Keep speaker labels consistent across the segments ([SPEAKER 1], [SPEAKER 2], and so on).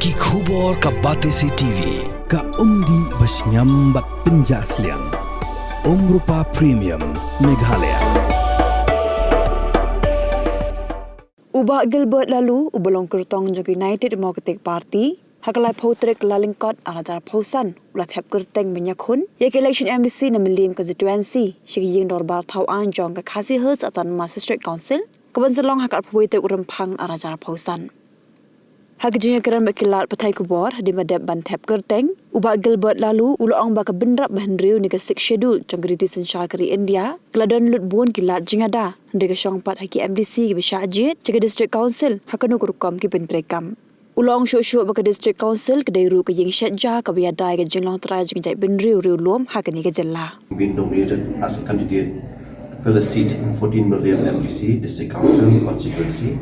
[SPEAKER 1] Ki khubor ka Batesi TV.
[SPEAKER 2] Ka umdi basnyam bak penjaslian. Rupa Premium Meghalaya.
[SPEAKER 3] Ubah Gilbert lalu ubalong kertong jog United Democratic Party hakalai potrek lalingkot arajar pausan ulat hep kerteng menyakun yak election MDC na Milim constituency shigiying dorbar thau anjong ka khasi hertz atan Mass District Council kaban selong hakal phuitek urempang arajar pausan Hagjinya keran bakilat patai kubor di madep ban thep kerteng ubah Gilbert lalu uloong ba ka bendrap bahandriu ni ka 6 schedule jong kriti sensyal kari India keladon lut buon kilat jingada ndega syongpat haki MDC ki bisyajit jaga district council hakanu kurukom ki pentrekam Ulong syuk-syuk baka district council kedai ru ke ying syatja ka biadai ke jinglong trai jing jai benriu riu luom hakani ke jella.
[SPEAKER 4] Been nominated as a candidate to fill a seat in 14 million MDC district council constituency.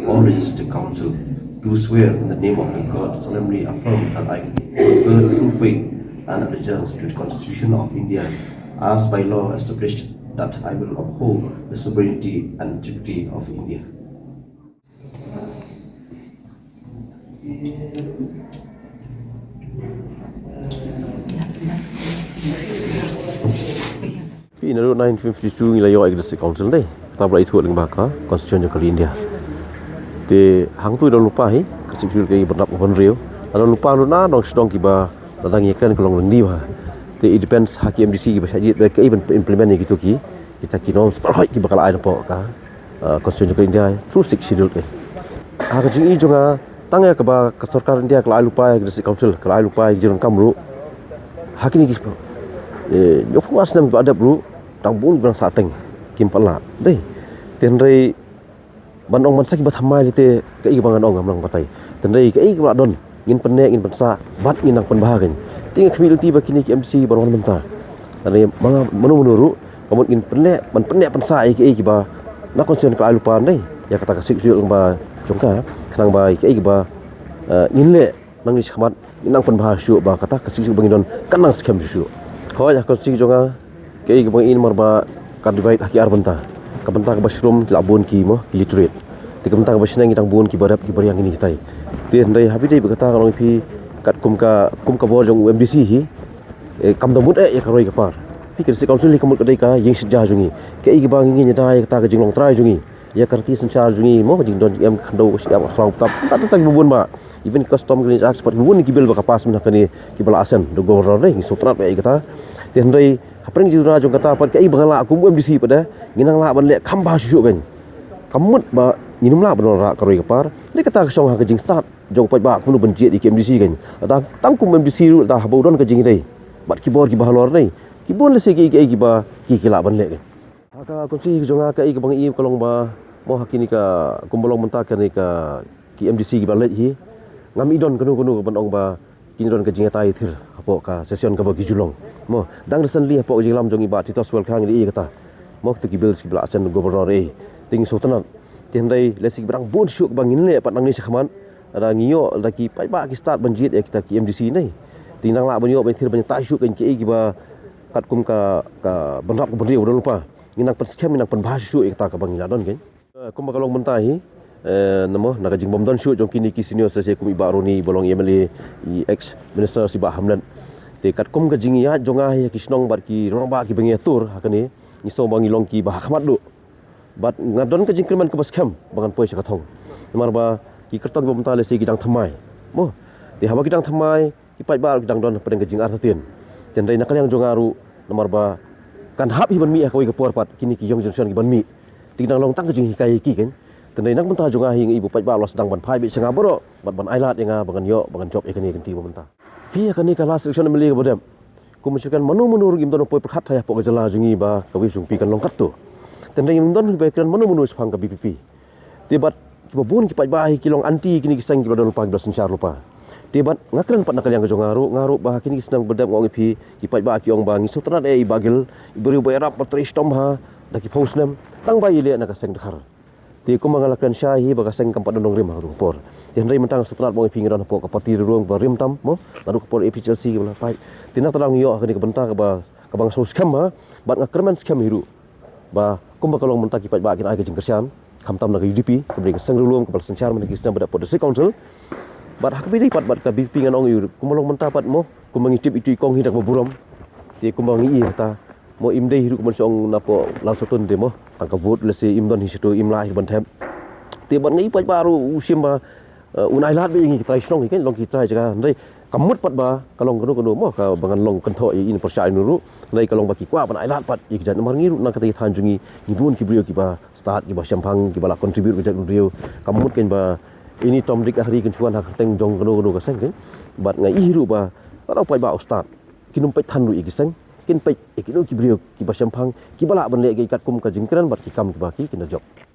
[SPEAKER 4] All registered council do swear in the name of the God solemnly affirm that I will bear true faith and allegiance to the Constitution of India as by law established that I will uphold the sovereignty and integrity of India.
[SPEAKER 5] Ini adalah 1952 nilai yo district council ni. Kita boleh itu dengan baka constitution kali India. Te hang tu dah lupa hi kasih ke bernap benriu. Ada lupa lu na dong sedong kiba datang ikan kelong lendi bah. Te it depends haki MDC kiba sajit ke even implement gitu ki. Kita kino separah kiba kala air po ka constitution kali India through 6 schedule ke. Hak jingi juga tangya ke ba kesorkar India kala lupa district council kala lupa jiran kamru. Haki ni kiba. Yo puas nam ada bro tang bun berang sateng kimpala. Dei. Tenrei bandong mansa ki bathamai lite ke i bangan ong amlang batai tendai ke i ka don ngin penne ngin pensa bat ngin nang penbahagen ting khmi luti bakini ki MC baron menta tani manga menuru kamun ngin penne pensa i ke i ba na konsen ka lupa dei ya kata kasik ju ba jongka khnang bai ke i ba ngin le nang ni khmat nang penbahasyu ba kata kasik ju bangin don kanang scam ju ho ya kasik jonga ke i bang in marba kadibait haki arbenta kabenta ka bashroom labun ki mo literate ti kabenta ka basnang itang buon ki barap ki bariang ini kitai ti ndai habi dei berkata kalau pi kat kum ka bor jong MDC hi kam damut ya karoi ka par pi ke council li kamut kadai ka yeng sejah jungi ke i bang ngi nyada ya kata ka jinglong trai jungi ya karti senchar jungi mo jing don em khando siap khlang tap tak tak buon ba even custom green expert buon ki bel ba ka pas mena kani ki bala asen do governor dei sutrat ya kata ti ndai Apring jura jong kata apa kai bangala aku MDC pada ginang la ban le khamba syu kan kamut ba nginum la ban ra karoi kapar ni kata song ha ka jing start jong pai ba aku benjit di MDC kan ta tangkum MDC ru ta bodon ka jing dei bat kibor ki bahalor nei kibon le se ki ba ki la ban le kan ha ka konsi jong ha kai ka bang i kolong ba mo hakini ka kumbolong menta kan ka ki MDC ki ban le hi ngam idon kanu ban ong ba kinron ka jing tai thir apo ka session ka bagi julong mo dang recently apo jing lam jong iba titos wel khang li kata mo tu gibil si bla asen gubernur ting so tanap tendai lesik berang bon syuk bangin le pat nang ni sekhaman ada ngiyo lagi pai ba ki start banjit ya kita ki MDC ni tinang la banyo ben thir ban tai syuk kan ki ba kat kum ka benrap ko beriu dah lupa nginang pen scam nang pen bahas syuk kita ka bangin adon kan kum ba kalong mentai namo naga jing bomdan syuk jong kini ki senior saya kum iba roni bolong MLA ex minister si ba hamlan te kat kum ka jing ya jonga ya kisnong bar ki rong ba ki bengi atur hakani ni so bangi long ki ba khmat du bat ngadon ka jing kreman ka bas kham bangan poi sa kathong mar ba ki kertong bom ta le si gidang thamai mo te haba gidang thamai ki pai ba gidang don pedeng ka jing artien jendai nakal yang jongaru nomor ba kan hab hi ban mi ka oi ka por pat kini ki yong junction ki ban mi tingdang long tang ka jing hikai ki kan tendai nak mentah jonga hi ibu pai ba los dang ban phai bi sanga boro bat ban ailat yang bangan yo bangan job ekani kan ti bo mentah Via kani kala section meli bodam. Ku mencukan manu-manu gim don poi perkhat ya pok jala jungi ba kawi jung pi kan longkat tu. Tendai gim don background manu-manu sepang ka BPP. Debat ki bun ki pai ba hi kilong anti kini kisang ki don lupa ki sensyar lupa. Debat ngakran pat nakal yang ngaru ba kini senang bodam ngong pi ki pai ba ki ong ba ngi sutrat e bagel iberi ba erap patris tom ha daki post nam tang ba ile nak seng dekhar. Ti ko mangalakan syahi baga seng kampat dondong rim haru por. Ti hendai mentang setrat mo pingiran po kapati ruang ba rim tam mo baru por efficiency bala pai. Tina tadang yo akani ke benta ba kabang sos scam ha bat ngakremen scam hiru. Ba kum bakalong mentang ki pai ba kin ai ke jingkersian kamtam na UDP kebri ke seng ruang ke balsen char men ki sna bada po district council bat hak bidi pat bat ka bipingan ong yu kumalong mentapat mo kumangitip itu ikong hidak maburam ti kumangi ta mo imde hiru kuman song napo lausotun de mo tangka vote lese imdon hisitu imla ban them ti ban ngai pat baru usim ba unai lat be ngi trai snong kan long ki trai jaga ndai kamut pat ba kalong kono mo ka bangan long kentho in persai nuru ndai kalong baki kwa ban ai lat pat ik jan mar ngiru na kata thanjungi ngibun ki brio ki ba start ki ba syampang ki ba la contribute ke jak rio kamut kan ba ini tom dik hari kan chuan hak teng jong kono ka seng kan bat ngai hiru ba ta pai ba start kinum pai than ru ik seng kin pai ikinu ki brio ki ba syampang ki ba la ban le ki kat kum ka jingkran bat ki kam ki ba ki kina job